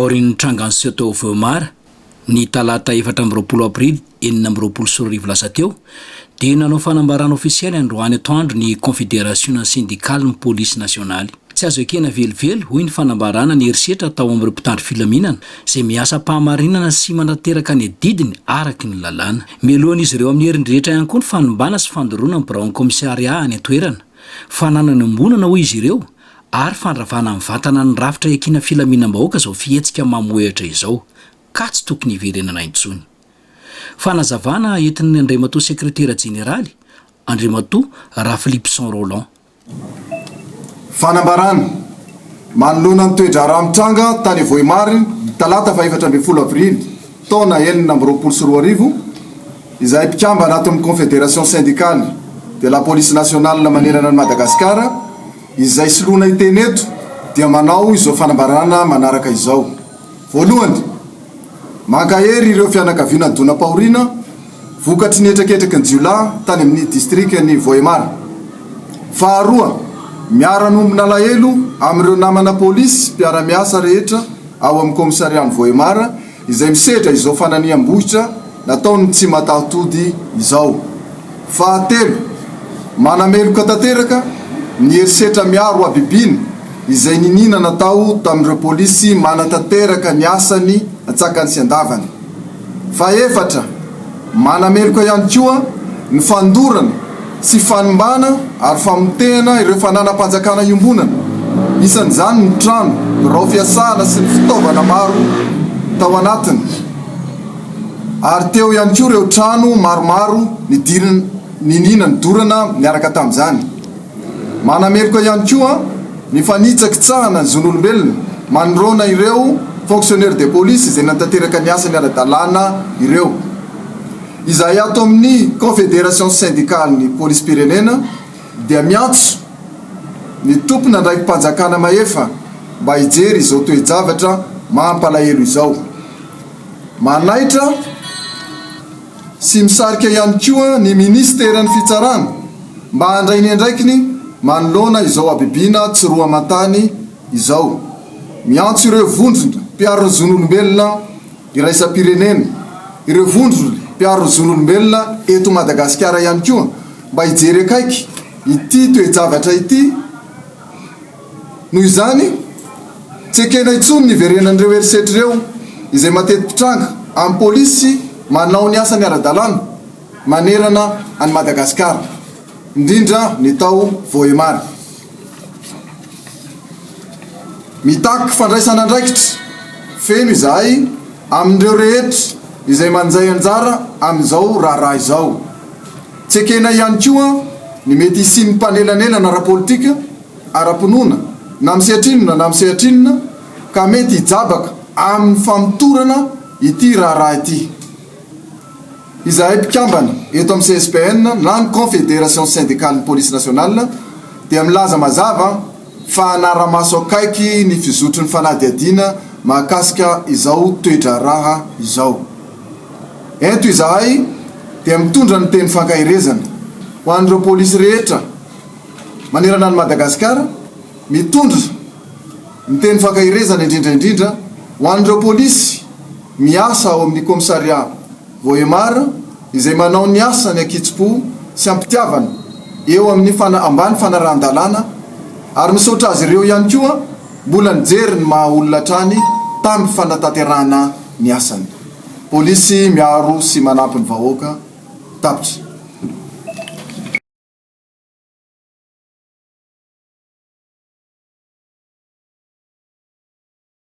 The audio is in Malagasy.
Taorin'ny Trangansy teo Voemara ny talata 4 aprily 2024 lasa teo dia nanao fanambarana ofisialy androany atoandro ny Confédération Syndicale ny Police Nationale. Tsy azo ekena velively hoy ny fanambarana ny herisetra tao amin'ireo mpitandro filaminana izay miasa pahamarinana sy manateraka ny didiny araky ny lalàna. Mialohan'izy ireo amin'ny herindrehetra ihany koa ny fanombana sy fandoroana ny Braon Commissariat any an-toerana, fananana ombonana hoy izy ireo ary fandravana amin'ny vatana ny rafitra ekina filaminam-bahoaka izao fihetsika mamoehatra izao ka tsy tokony hiverenana intsony. Fanazavana entin'ny Andriamatoa sekretera jeneraly Andriamatoa Raflipson Roland. Fanambarana manoloana ny toedrara mitranga tany Voemary talata 4 avrily taona 2024 izay mpikamba anatin'ny Confédération Syndicale de la Police Nationale manerana ny Madagasikara izay solona hiteny eto dia manao izao fanambarana manaraka izao. Voalohany, mankahery ireo fianakaviana Dona Paorina vokatry ny etraketraky ny Jiolahy tany amin'ny distrikty Voemary. Faharoa, miara-nombona alahelo amin'ireo namana polisy mpiara-miasa rehetra ao amin'ny komisariat Voemary izay misedra izao fananiam-bohitra nataony tsy matatody izao. Fahatelo, manameloka tanteraka ny herisetra miaro abibiny izay ninina natao tamin'ireo polisy manatanteraka ny asany atsakany sy andavany. Faefatra, manameloka ihany koa ny fandorana sy fanombana ary famotehana ireo fananam-panjakana iombonana, isan'izany ny trano, rao fiasana sy ny fitaovana maro tao anatiny. Ary teo ihany koa ireo trano maromaro ninina ny dorana miaraka tamin'izany. Manameloka ihany koa ny fanitsakitsahana ny zon'olombelona manorona ireo fonctionnaire de police izay natanteraka ny asany ara-dalàna ireo. Izay ato amin'ny Confédération Syndicale ny Police Pirenena dia miantso ny tompona ndraiky mpanjakana maefa mba hijery izao toe-javatra mampalahelo izao. Manaitra sy misarika ihany koa ny ministeran'ny fitsarana mba handray ny andraikiny manoloana izao abibina tsy roa mantany izao. Miantso ireo vondrona mpiaro zon'olombelona iraisam-pirenena, ireo vondrona mpiaro zon'olombelona eto Madagasikara ihany koa mba hijery akaiky ity toe-javatra ity. Noho izany tsy ekena intsony ny verenan'ireo herisetr'ireo izay mateti-pitranga amin'ny polisy manao ny asany ara-dalàna manerana any Madagasikara, indrindra ny tao Voemary. Mitaky fandraisana andraikitra feno izahay amin'ireo rehetra izay manjay anjara amin'izao raharaha izao. Tsy ekena ihany koa ny mety hisiny mpanelanelana ara-politika, ara-ponona na misehatrinona na misehatrinona ka mety hijabaka amin'ny famotorana ity raharaha ity. Izahay mpikambana eto amin'ny CSPN na ny Confédération Syndicale ny Police Nationale dia milaza mazava fa hanara-maso akaiky ny fizotry ny fanadiadiana mahakasika izao toe-draharaha izao. Eto izahay dia mitondra ny teny fankahirezana ho an'ireo polisy rehetra manerana ny Madagasikara, mitondra ny teny fankahirezana indrindraindrindra ho an'ireo polisy miasa ao amin'ny komisariat Voemary izay manao ny asany akitso-po sy ampitiavana eo amin'ny ambany fanarahan-dalàna ary misaotra azy ireo ihany koa mbola nijery ny maha olona trany tamin'ny fanatanterahana ny asany. Polisy miaro sy manampy ny vahoaka tapitra.